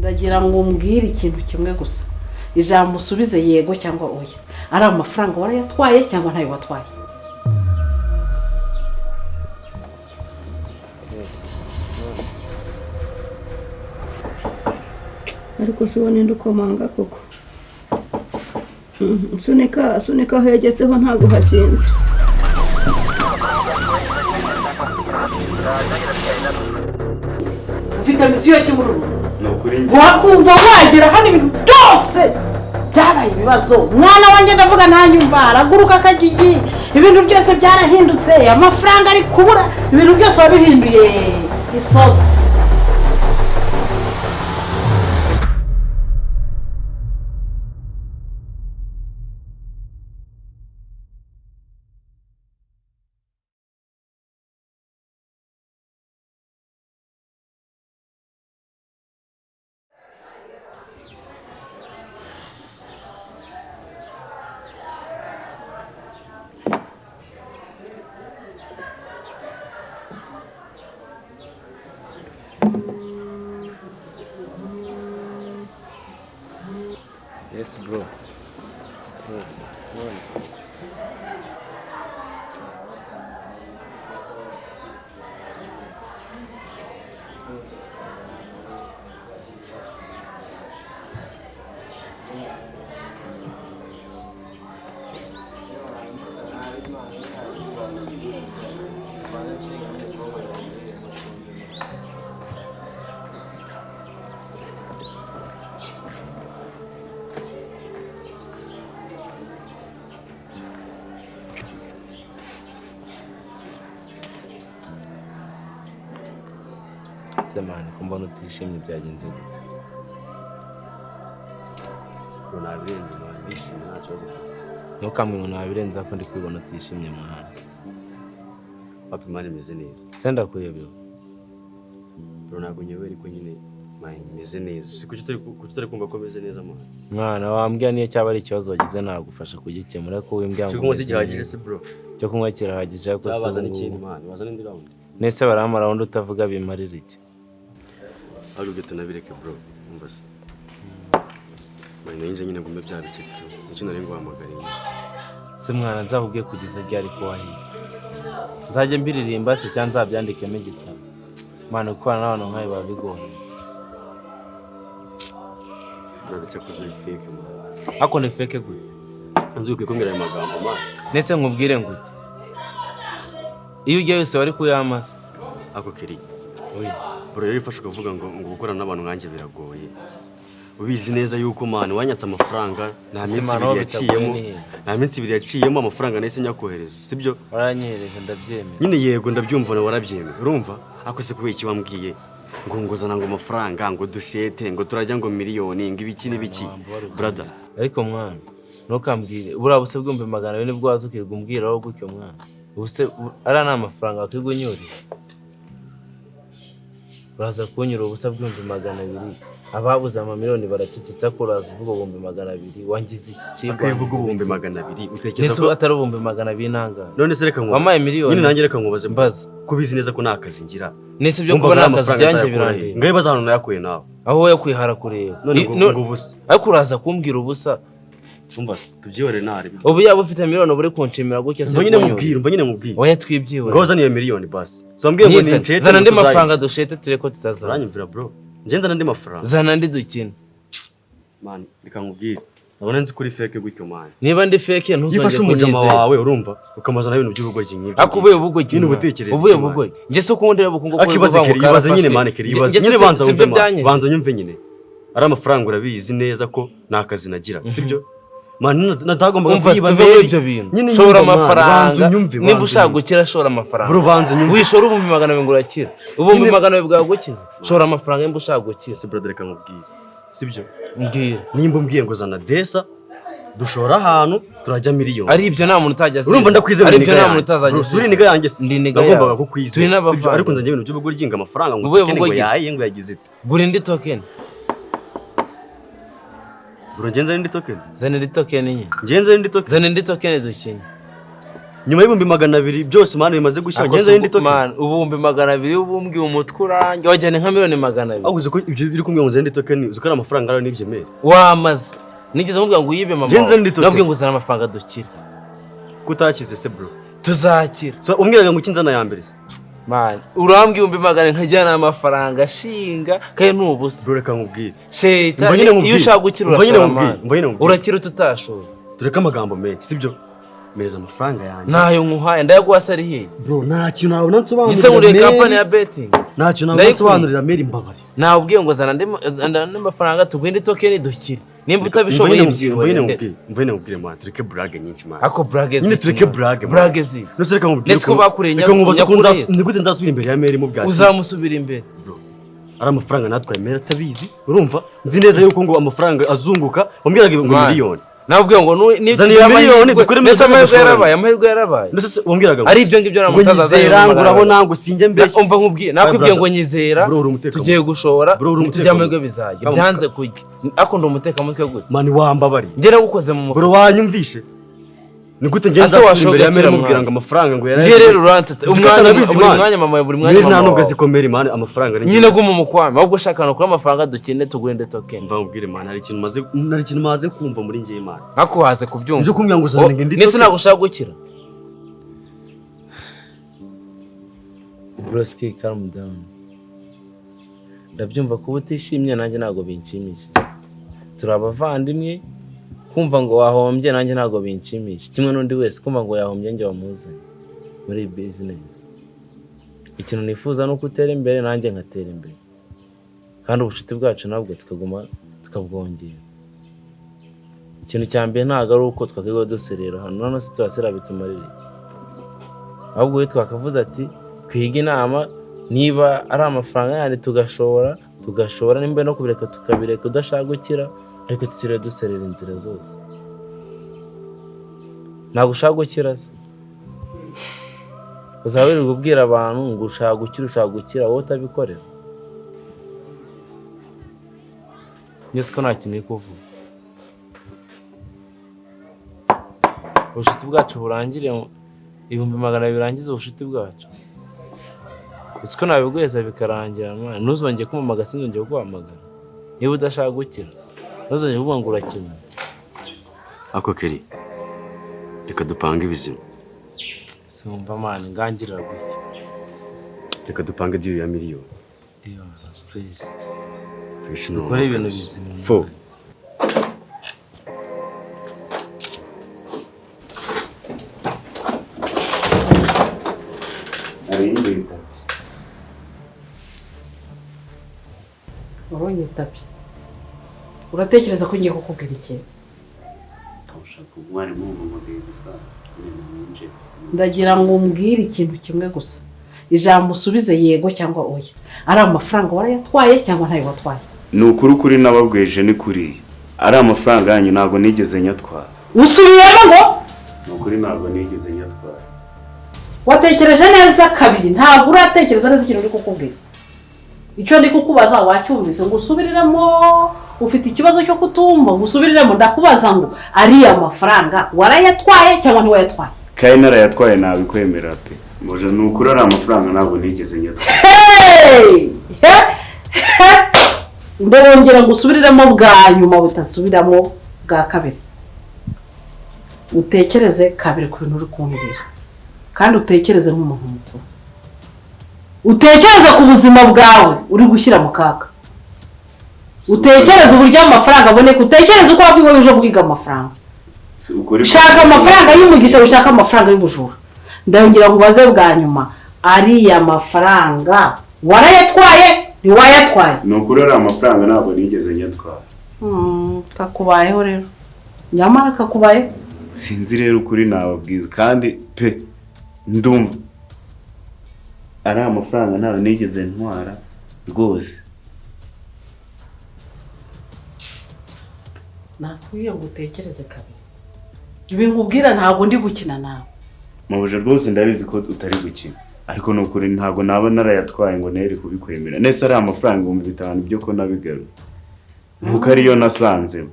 ndagira ngo umbwire ikintu kimwe gusa ijambo usubize yego cyangwa oya ari amafaranga warayatwaye cyangwa ntayo watwaye ariko sibone ndukomanga koko sunika hegetseho ntago hakinze ufite misiyo kimururu wakumva wagera hano ibintu byose byabaye ibibazo mwana wanjye ndavuga ntanyumva araguruka akagiye ibintu byose byarahindutse amafaranga ari kubura ibintu byose wabihinduye isosi Yes, bro. Yes. Semani kumva nutishimye byagenze gute? Nabirenze nabishimye nta kibazo. Ntukamwe nabirenza ko ndi kwibona utishimye mwana. Papa Imana imeze neza. Senda kuyebeho. Bro ntabwo nyewera ko nyine imeze neza. Si kuki utari kumva ko imeze neza mwana. Mwana wambwira niyo cyaba ari ikibazo wagize nagufasha kugikemura ko wimbwira ngo. Cyo kunywa gihagije se bro. Cyo kunywa kirahagije ariko se. Bazana ikindi mwana, bazana indi round. Nese baramara wundi utavuga bimarira iki? Ahubwo tunabireke bro, umva se. Nje nyine gume bya bice bito. Nicyo nari nguhamagariye. Se mwana nzakubwiye kugeza ryari ko wahiye. Nzajye mbiririmba se cyangwa nzabyandikemo igitabo. Mwana ukwana n'abantu nkaye babigoye. Ndetse kuzuri fake mwana. Ako ni fake gute? Nzuke kumbira ayo magambo mwana. Nese nkubwire nguki. Iyo ugiye yose wari kuyamasa. Ako kiri. Oya. Bro yifashe ukavuga ngo gukorana n'abantu nkanjye biragoye. Ubizi neza yuko mwana wanyatse amafaranga nta minsi ibiri yaciyemo amafaranga nahise nyakohereza sibyo waranyereje ndabyemera nyine yego ndabyumva na warabyemera urumva ako se kuba iki wambwiye ngo nguzana ngo amafaranga ngo dushete ngo turajya ngo miliyoni ngo ibiki n'ibiki brother ariko mwana ntukambwire buriya buse bwumbe 200 nibwo wazukirwa umbwiraho gutyo mwana ubuse ara na amafaranga akigunyurira uraza kunyura ubusa bwumbe 200 ababuze amamiliyoni baracicitsa ko uraza uvuga ubumbe 200 wangize iki cibwa akavuga ubumbe 200 utekereza ko atari ubumbe 200 nanga none se reka ngo wamaye miliyoni nyine nanjye reka nkubaze mbaza kubizi neza ko nakazi ngira nese byo kubona akazi byanjye birande ngaye baza hano nayakuye nawe aho yakwihara kureba none ngo ubusa ariko uraza kumbwira ubusa umva tubyihore nari ubu yaba ufite miliyoni uri kunshimira gutya se nyine mubwire oya twibyiwe ngo zaniye miliyoni basi so mbwiye ngo ni ncete zana ndi mafaranga dushete tureko tutazana uranyumvira bro ngenza nandi mafaranga zana ndi dukina man reka nkubwire nabona nzi kuri fake gutyo man niba ndi fake ntuzongere yifashe umujama wawe urumva ukamazana ibintu by'ubugoryi nk'ibyo akubuye ubugoryi nyine ubutekereza ubuye ubugoryi nge se ukundi rebo kungo ko ibaze nyine man keri ibaze nyine banza nyumve nyine ari amafaranga urabizi neza ko nakazi nagira sibyo man natagomba kwiba ibyo bintu shora amafaranga nimba ushaka gukira shora amafaranga bro banza nyumve wishora ubumbi 200 ngo urakira ubumbi 200 bwawe gukiza shora amafaranga nimba ushaka gukira se brother reka nkubwire sibyo mbwira nimba umbwiye ngo zana desa dushora ahantu turajya miliyoni ari ibyo nta muntu utajya urumva ndakwizera ari ibyo nta muntu utazajya suri niga yanjye nagombaga kukwizera sibyo ariko nzanye ibintu by'ubugoryi amafaranga ngo ngo yaye ngo yagize ite buri ndi token bro ngenza ndi token zana ndi token nye ngenza ndi token zana ndi token dukinye nyuma y'ibihumbi 200 byose mani bimaze gushya ngenze yindi token man ubumbi 200 ubumbwi umutwe urange wajyane nka miliyoni 200 aguze ko ibyo biri kumwe ngenze yindi token uzukara amafaranga ari n'ibyemere wamaze nigeze mubwira ngo uyibe mama nabwiye ngo uzana amafaranga dukira kutakize se bro tuzakira so umbwiraga ngo kinzana ya mbere man urambwiye ibihumbi 200 nkajyana amafaranga shinga kaye nubusa bro reka nkubwire sheta iyo ushaka gukira urakira tutashora tureka amagambo menshi sibyo meza amafaranga yanjye nayo nkuhaye ndayaguhasa ari he bro nta kintu nawe nansobanurira ise muri company ya betting nta kintu nawe nansobanurira meri mbabari nawe ubwiye ngo zana ndi mafaranga tugwinde token dukire nimba utabishoboye mvene nkubwire man tureke brage nyinshi man ako brage nyine tureke brage zi no sereka nkubwire nese ko bakurenya reka nkubaza ko ndigute ndasubira imbere ya meri mu bwacu uzamusubira imbere bro ari amafaranga natwaye meri atabizi urumva nzi neza yuko ngo amafaranga azunguka wambwiraga ngo miliyoni nabwiye ngo zaniye miliyoni dukore meza amahirwe yarabaye nese wambwiraga ngo ari ibyo ngibyo namusaza azanye ngo urabona ngo sinjye mbeshye umva nkubwiye nakubwiye ngo nyizera tugiye gushora tujya amahirwe bizajya byanze kujya akunda umuteka mutwe gute mani wambabari ngera gukoze mu bro wanyumvishe ni gute ngenda imbere ya mere mubwira ngo amafaranga ngo yaraye rero urantsetse umwanya mama buri mwanya nta nubwo azikomera imana amafaranga nyine gumu mukwame ahubwo shakana kuri amafaranga dukine tugurinde token mva ubwire imana hari ikintu maze kumva muri ngiye imana ako haze kubyumva byo kumya ngo uzane ngindi nese nagushaka gukira broski calm down ndabyumva ko utishimye nanjye nago binshimisha turabavandimwe kumva ngo wahombye nanjye nago binshimisha kimwe n'undi wese kumva ngo yahombye njye wamuzanye muri business ikintu nifuza no gutera imbere nanjye ngatera imbere kandi ubucuti bwacu nabwo tukaguma tukabwongera ikintu cyambere ntago ari uko twakwiga duserera hano none se turasera bitumarira ahubwo we twakavuze ati twiga inama niba ari amafaranga yandi tugashora nimba no kubireka tukabireka udashaka gukira ariko tutire duserera inzira zose ntabwo ushaka gukira se uzawirirwa ubwira abantu ngo ushaka gukira wowe utabikorera nyese ko nta kintu kuvuga ubucuti bwacu burangire 200 birangiza ubucuti bwacu uko nabiguheza bikarangira ntuzongeye kumamaga sinzongeye kuguhamagara niba udashaka gukira ntuzongeye kuvuga ngo urakina ako keri reka dupange ibizima simva mani ngangirira gutya reka dupange deal ya miliyoni iyo fresh no dukore ibintu bizima fo Urongeye tapi. Uratekereza ko ngiye kukubwira iki? ushaka umwari mu mubiri gusa nje ndagira ngo umbwire ikintu kimwe gusa. Ijambo usubize yego cyangwa oya. Ari amafaranga warayatwaye cyangwa ntayo watwaye? Ni ukuri nababweje ni kuri. Ari amafaranga yanyu ntago nigeze nyatwara. Usubiyemo ngo? Ni ukuri ntago nigeze nyatwara. Watekereje neza kabiri, ntabwo uratekereza neza ikintu uri kukubwira. Icyo ndi kukubaza wacyumvise ngo usubiriremo, ufite ikibazo cyo kutumva ngo usubiriremo, ndakubaza ngo ari amafaranga warayatwaye cyangwa ntiwayatwaye? Kaye narayatwaye nabikwemera pe. Moje ni ukuri ari amafaranga ntago nigeze nyatwara. Ndongera ngo usubiriremo bwa nyuma butasubiramo bwa kabiri. Utekereze kabiri ku bintu uri kumbwira. Kandi utekereze nk'umuntu mukuru. Utekereze ku buzima bwawe uri gushyira mu kaga. Utekereze uburyo amafaranga aboneka, utekereze uko wavuye ejo bwiga amafaranga. Shaka amafaranga y'umugisha, ushaka amafaranga y'ubujura. Ndongera ngo baze bwa nyuma, ari amafaranga warayatwaye ntiwayatwaye? Ni ukuri ari amafaranga ntabwo nigeze nyatwara. Kakubayeho rero. Nyamara kakubaye? Sinzi rero ukuri nababwiza kandi pe ndumva ari amafaranga ntawe nigeze ntwara rwose. Nakwiye ngo utekereze kabiri. Ibi nkubwira ntabwo ndi gukina nawe. Mabuje rwose ndabizi ko utari gukina. Ariko ni ukuri ntabwo naba narayatwaye ngo nere kubikwemera. Nese ari amafaranga 5,000 byo ko nabigaru. Nuko ariyo nasanze.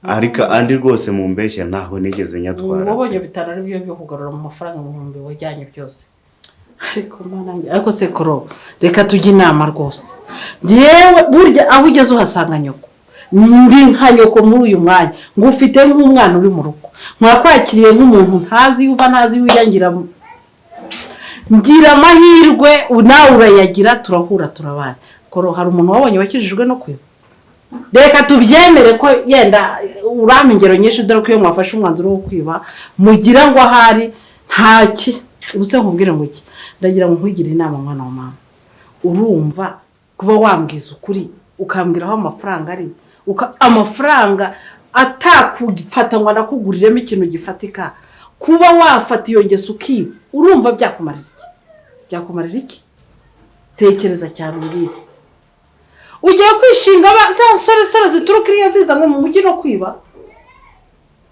ariko andi rwose mu mbeshya ntaho nigeze nyatwara. Wabonye bitanu ari byo kugarura mu mafaranga mu bihumbi wajyanye byose. Ariko se koro reka tujye inama rwose. Yewe burya aho ugeze uhasanga nyoko. Ndi nka nyoko muri uyu mwanya ngo ufite nk'umwana uri mu rugo. Mwakwakiriye nk'umuntu ntazi yuva ntazi wiyangira. Ngira amahirwe nawe urayagira turahura turabana. Koro hari umuntu wabonye wakijijwe no kwiba. Reka tubyemere ko yenda urama ingero nyinshi dore ko iyo mwafashe umwanzuro wo kwiba mugira ngo ahari ntaki ubuse nkubwire ngo iki ndagira ngo nkwigire inama mwana wa mama urumva kuba wambwiza ukuri ukambwira aho amafaranga ari amafaranga atakufata ngo nakuguriremo ikintu gifatika kuba wafata iyo ngeso ukiba urumva byakumarira iki tekereza cyane umbwire ugiye kwishinga za sore zituruka iriya ziza ngo mu mujyi no kwiba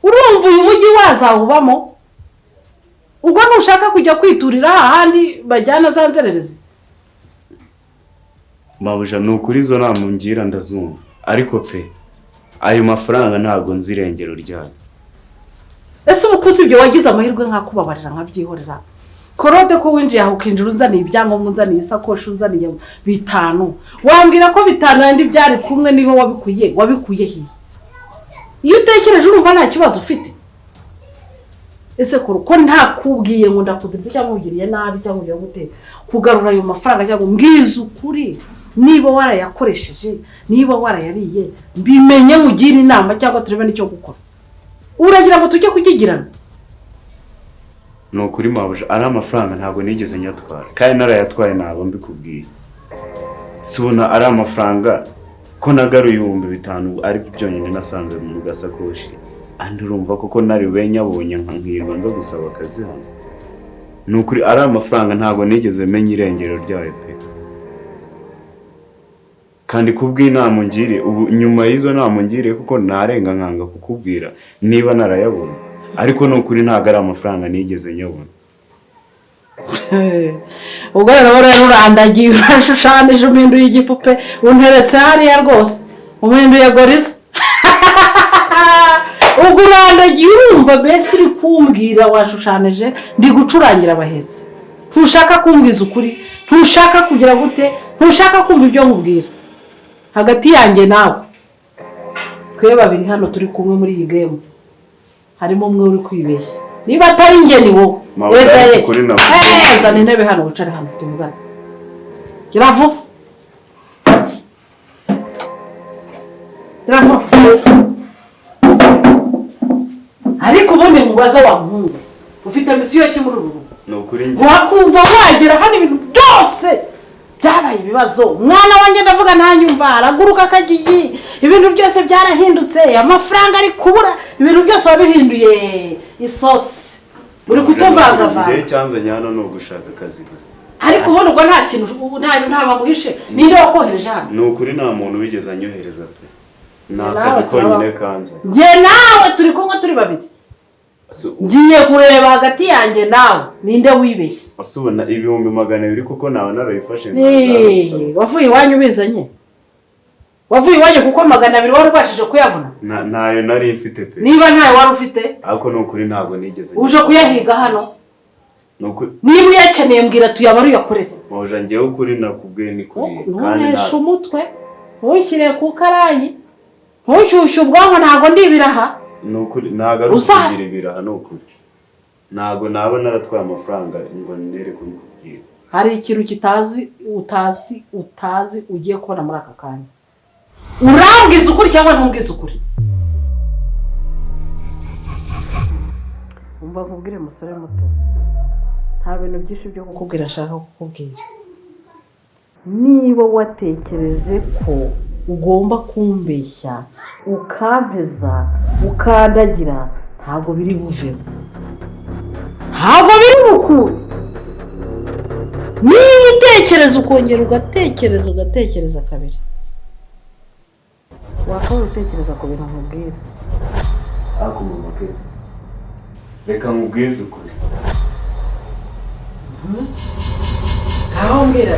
urumva uyu mujyi wazawubamo ubwo ntushaka kujya kwiturira ahandi bajyana za nzererezi mabuja ni ukuri izo nama ngira ndazumva ariko pe ayo mafaranga ntabwo nzi irengero ryayo. Ese ubukuzi ibyo wagize amahirwe nkakubabarira nkabyihorera Korode ko winjiye aho ukinjira unzaniye ibyangombwa unzaniye isakoshi unzaniye bitanu wambwira ko bitanu yandi byari kumwe niho wabikuye hiye iyo utekereje urumva nta kibazo ufite. Ese ko ntakubwiye ngo ndakuzirya cyangwa ugiriye nabi cyangwa ugiye gute kugarura ayo mafaranga cyangwa mbwiza ukuri niba warayakoresheje niba warayariye bimenye mugira inama cyangwa turebe n'icyo gukora uragira ngo tujye kugigirana. No kuri mabuja ari amafaranga ntabwo nigeze nyatwara kandi narayatwaye nabo mbikubwiye. Sibona ari amafaranga ko nagaruye 5,000 ari byonyine nasanze mu gasakoshi andi urumva koko nari benyabonye nkirwa nzo gusaba akazi hano. Nukuri ari amafaranga ntabwo nigeze menya irengero ryayo pe. Kandi kubw'inama ngire ubu nyuma y'izo nama ngire kuko narenga nkanga kukubwira niba narayabona ariko nukuri ntago ari amafaranga nigeze nyabona. Ubwo rero urandagiye urashushanije umuntu y'igipupe unteretse hariya rwose umuntu yagorizo ubwo urandagiye urumva bese uri kumbwira washushanije ndi gucurangira abahetsi ntushaka kumbwiza ukuri ntushaka kugira gute ntushaka kumva ibyo nkubwira hagati yanjye nawe twe babiri hano turi kumwe muri iyi game harimo umwe uri kwibeshya niba atari nge ni wowe zana intebe hano wicare hano tuvugane kiravuga ariko ubundi mubaza wa muhungu ufite misiyo ki muri uru rugo nukuri nge wakumva wagera hano ibintu byose byabaye ibibazo umwana wanjye ndavuga ntanyumva araguruka akagiye ibintu byose byarahindutse amafaranga ari kubura ibintu byose wabihinduye isosi uri kutuvanga nge cyanzanye hano no gushaka akazi gusa ariko ubona ubwo nta kintu nta baguhishe ninde wakohereje hano nukuri nta muntu wigeze anyohereza pe nakazi konyine kanze nge nawe turi kumwe turi babiri ngiye kureba hagati yanjye nawe ninde wibeshye asubona 200,000 kuko nawe narayifashe wavuye iwanyu bizanye wavuye iwanyu kuko 200 wari ubashije kuyabona ntayo nari mfite pe niba ntayo wari ufite ariko nukuri ntabwo nigeze uje kuyahiga hano niba uyakeneye mbwira tuyabara uyakorere moja ngewe ukuri nakubwiye ni kuri kandi ntuneshe umutwe ntushyire ku karayi ntushyushye ubwonko ntabwo ndibiraha nukuri ntago ari ukugira ibiraha nukuri ntago naba naratwaye amafaranga ngo nere kubikubwira hari ikintu utazi ugiye kubona muri aka kanya urambwiza ukuri cyangwa ntumbwiza ukuri umva nkubwire musore muto nta bintu byinshi byo kukubwira nshaka kukubwira niba watekereje ko ugomba kumbeshya ukampeza ukandagira ntabwo biri buvemo ntabwo biri bukure niba utekereza ukongera ugatekereza kabiri wakora utekereza ku bintu nkubwira ariko mubwire reka nkubwize ukuri aho mbwira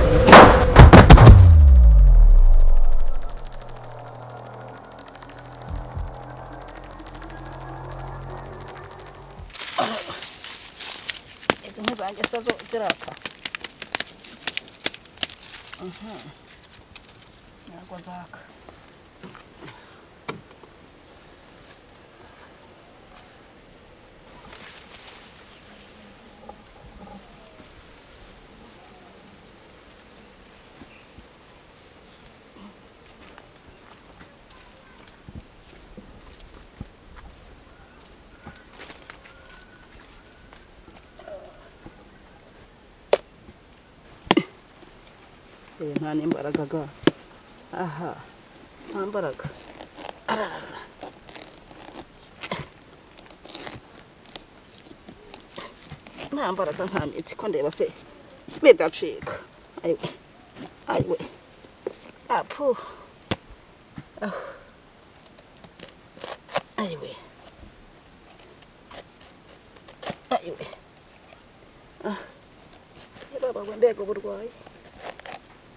zanjye se zo ziraka ntabwo zaka nta n'imbaraga ga aha nta mbaraga nta mbaraga nta mitsi ko ndeba se bidacika ayiwe apu ayiwe baba mbega uburwayi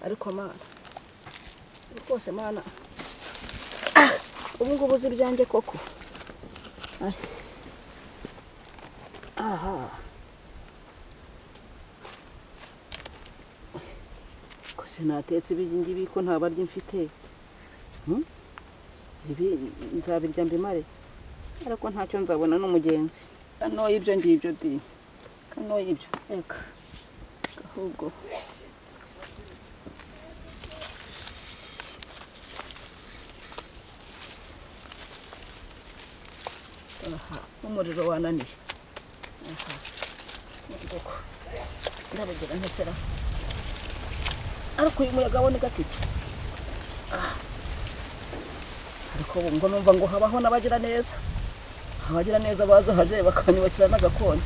ariko mana rwose mana ubu ngubu uzi ibyanjye koko aha ko sinatetse ibi ngibi ko nta barya mfite ibi nzabirya mbimare ariko ntacyo nzabona n'umugenzi kano ibyo ngibyo di kano ibyo reka ahubwo umuriro wananiye ngoko ndabagira ntesera ariko uyu muyaga wo ni gatike ariko ngo numva ngo habaho n'abagira neza baza haje bakanyubakira n'agakoni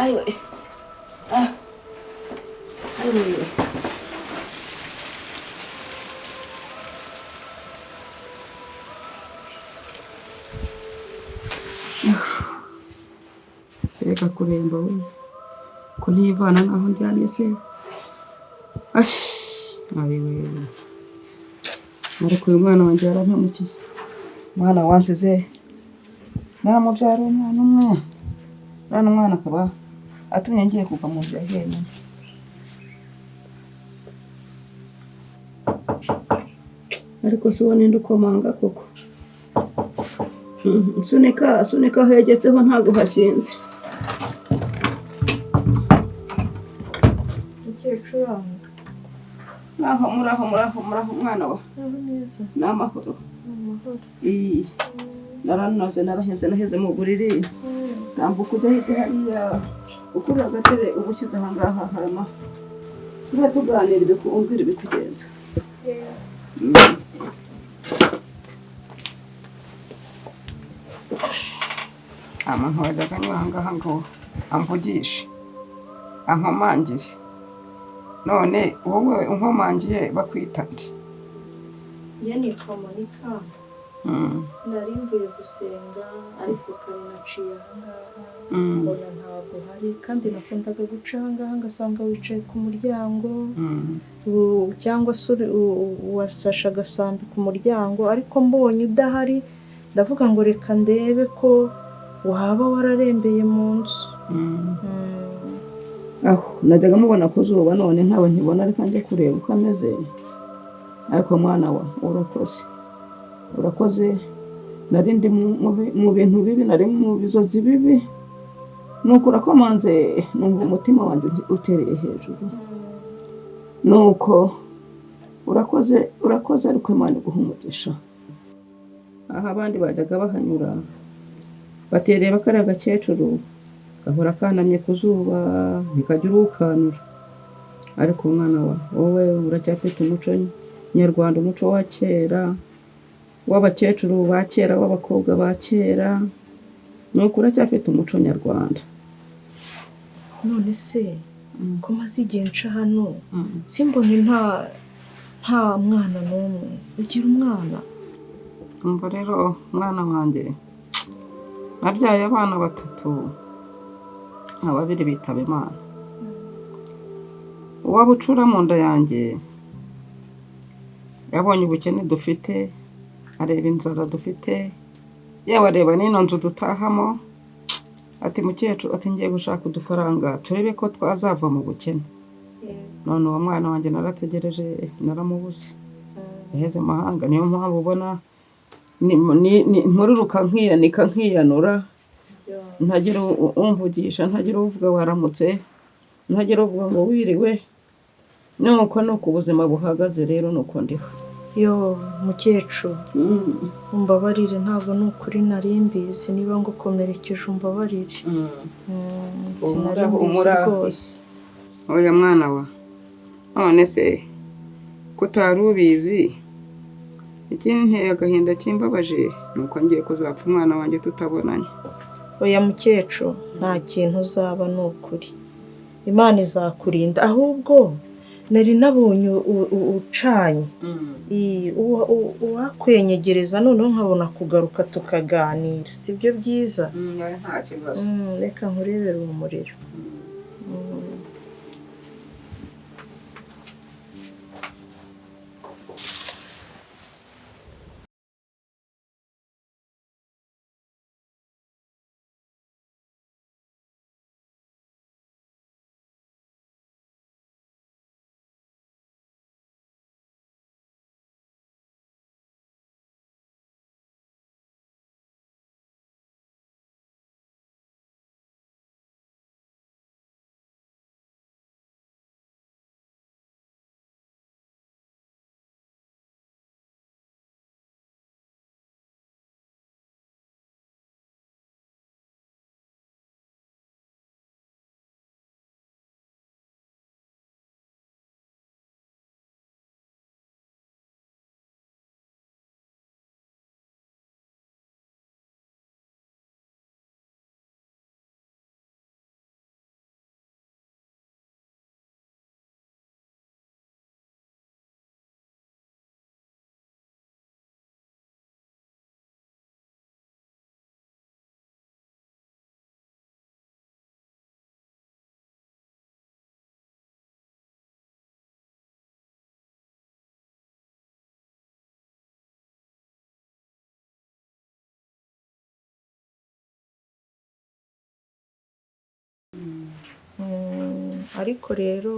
ayiwe ayiwe reka kuremba we ko ntiyivana naho njyaniye se ayiwe ariko uyu mwana wanjye yarampemukiye mwana wansize naramubyara umwana umwe rano umwana akaba atumye ngiye kuva mu nzira henyine ariko si ubona indi ukomanga koko sunika hegetseho ntabwo hakinze muraho mwana wa ni amahoro naranoze naheze mu buriri tambuka ujya hirya hariya ukurura agatebe uba ushyize aha ngaha harama tuba tuganira ibikumbwira ibikugenza umuntu wajyaga anyura aha ngaha ngo amvugishe ankomangire none wowe unkomangiye bakwita nde? Ye nitwa Monika nari mvuye gusenga ariko kare naciye aha ngaha mbona ntabwo hari kandi nakundaga guca aha ngaha ngasanga wicaye ku muryango cyangwa se wasashe agasambi ku muryango ariko mbonye udahari ndavuga ngo reka ndebe ko waba wararembeye mu nzu aho najyaga mubona ku zuba none ntawe nkibona ariko njye kureba uko ameze ariko mwana wa urakoze nari ndi mu bintu bibi nari mu bizozi bibi nuko urakomanze numva umutima wanjye utereye hejuru nuko urakoze ariko Imana iguha umugisha aha abandi bajyaga bahanyura batereye bakari agakecuru gahora kanamye ku zuba ntikajya urukanura ariko umwana wowe uracyafite umuco nyarwanda, umuco wa kera w'abakecuru ba kera, w'abakobwa ba kera, nuko uracyafite umuco nyarwanda. none se ko maze igihe nca hano simbone nta mwana n'umwe ugira umwana? umva rero mwana wanjye nabyaye abana 3, 2 bitaba Imana. uwabucura mu nda yanjye yabonye ubukene dufite, areba inzara dufite, yewe areba n'ino nzu dutahamo, ati mukecuru, ati ngiye gushaka udufaranga turebe ko twazava mu bukene. none uwo mwana wanjye narategereje naramubuze, yaheze mahanga. niyo mpamvu ubona nkururuka nkiyanika nkiyanura, ntagira umvugisha, ntagira uvuga waramutse, ntagira uvuga ngo wiriwe. nuko ubuzima buhagaze rero, nuko ndiho. Yo mukecuru, umbabarire, ntabwo ni ukuri nari mbizi, niba ngukomerekeje umbabarire. Sinari mbizi rwose. oya mwana wa, none se kutari ubizi, ikindi nteye agahinda kimbabaje nuko ngiye kuzapfa umwana wanjye tutabonanye. Oya mukecuru, nta kintu uzaba, ni ukuri Imana izakurinda. Ahubwo nari nabonye ucanye uwakwenyegereza, noneho nkabona kugaruka tukaganira, sibyo byiza? nta kibazo. Reka nkurebere umuriro. Ariko rero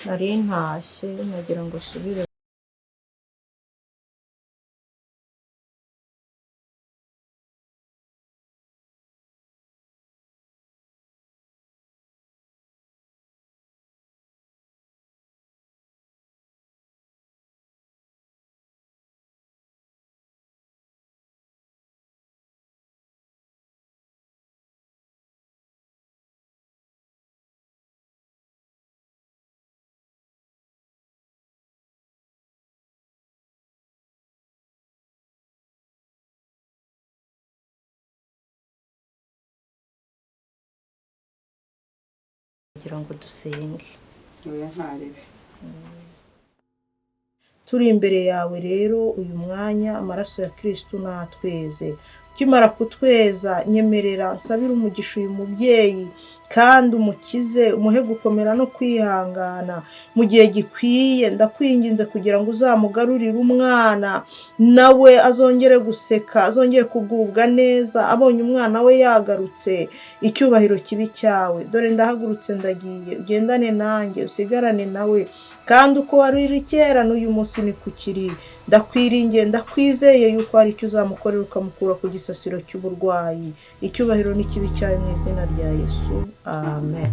nari ntashye nagira ngo subire. Kugira ngo dusenge. oya ntarebe. Turi imbere yawe rero uyu mwanya, amaraso ya Kristo natweze. Ukimara kutweza, nyemerera nsabira umugisha uyu mubyeyi, kandi umukize, umuhe gukomera no kwihangana mu gihe gikwiye. Ndakwinginze kugira ngo uzamugarurire umwana, nawe azongere guseka, azongere kugubwa neza, abonye umwana we yagarutse. Icyubahiro kibi cyawe. Dore ndahagurutse ndagiye, ugendane nanjye, usigarane nawe, kandi uko wari uri kera n'uyu munsi ni kukiri. Ndakwiringiye, ndakwizeye yuko hari icyo uzamukorera ukamukura ku gisasiro cy'uburwayi. Icyubahiro n'ikibi cyawe mu izina rya Yesu, amen.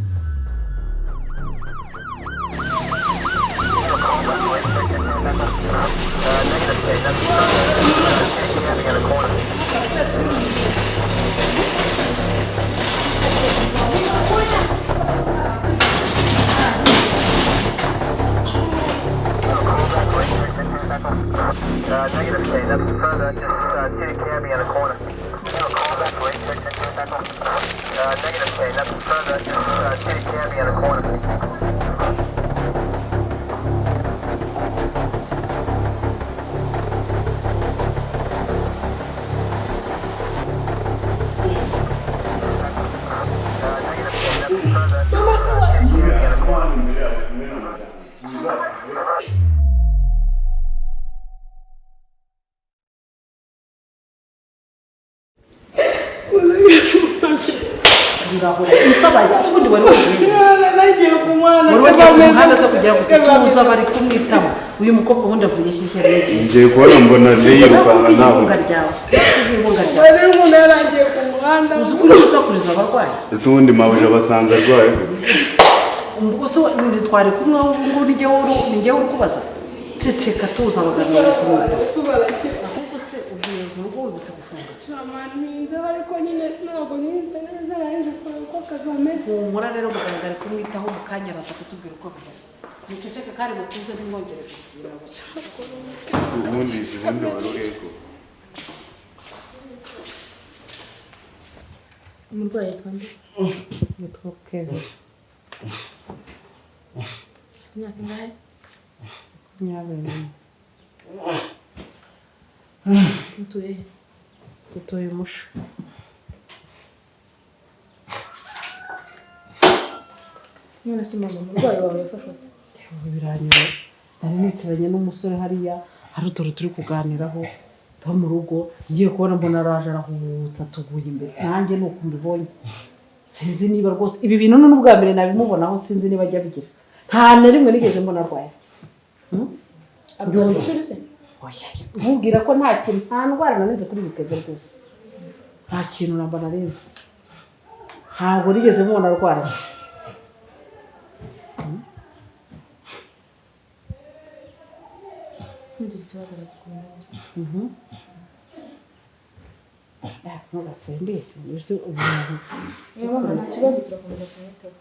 see the cabbie in the corner. You have a call back for 8610 Central? Negative, K, nothing further. Just see the cabbie in the corner. uyu mukobwa wundi avuye shyashya ngiye kubona mbona yirukanka nawe bari umuntu yaragiye ku muhanda uzi kuri gusakuriza abarwayi ese ubundi mabuja basanze arwaye ubuse twari kumwe aho ubu ngubu ni uri kubaza ceceka tuza abaganga ahubwo se ugiye mu rugo wibutse gufunga ntamantinze ariko nyine ntabwo ninze neza narinze kureba uko akazi ameze humura rero muganga ari kumwitaho mu kanya araza kutubwira uko bimeze muceceke kandi mutuze ntimwongere kugira ngo ubundi wari urego umurwayi yitwa nde yitwa Keve afite imyaka ingahe 20 utuye umusha none se mama umurwayi wawe yafashwe biranyura nari nitiranye n'umusore hariya hari utuntu turi kuganiraho tuba mu rugo ngiye kubona mbona araje arahubutsa tuguye imbere nanjye nuko mbibonye sinzi niba rwose ibi bintu n'ubwa mbere nabimubonaho sinzi niba ajya bigira nta na rimwe nigeze mbona arwaye nkubwira ko nta kintu nta ndwara narenze kuri Keve rwose nta kintu namba narenze ntabwo nigeze mubona arwaye ntugira ikibazo arazikumenya ntugatsembese mbese ubuntu niyo mpamvu nta kibazo turakomeza kumwitaho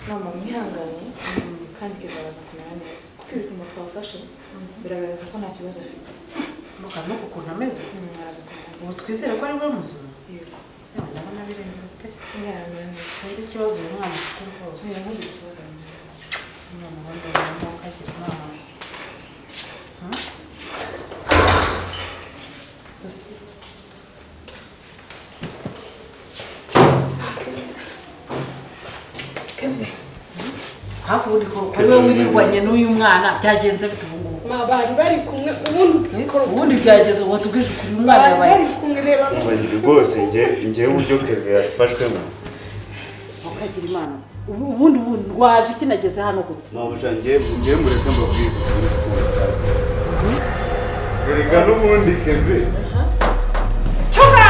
mama mwihangane kandi kizabaza kumera neza kuko ibipimo twafashe biragaragaza ko nta kibazo afite muganga no ukuntu ameze ubu twizere ko ari we muzima yego ndabona birenze pe mwihangane sinzi ikibazo uyu mwana afite rwose ntugire ikibazo umwana wambaye umwuka agira inama Keve hakundi ko ari we wirirwanye n'uyu mwana byagenze bite ubu ngubu bari bari kumwe ubundi byageze ubu tubwije ukuri umwana bari yabaye bari kumwe reba rwose njyewe uburyo Keve yafashwemo ukagira imana ubundi rwaje kinageze hano gute mabuja njyewe mureke mbabwize erega n'ubundi Keve Choka!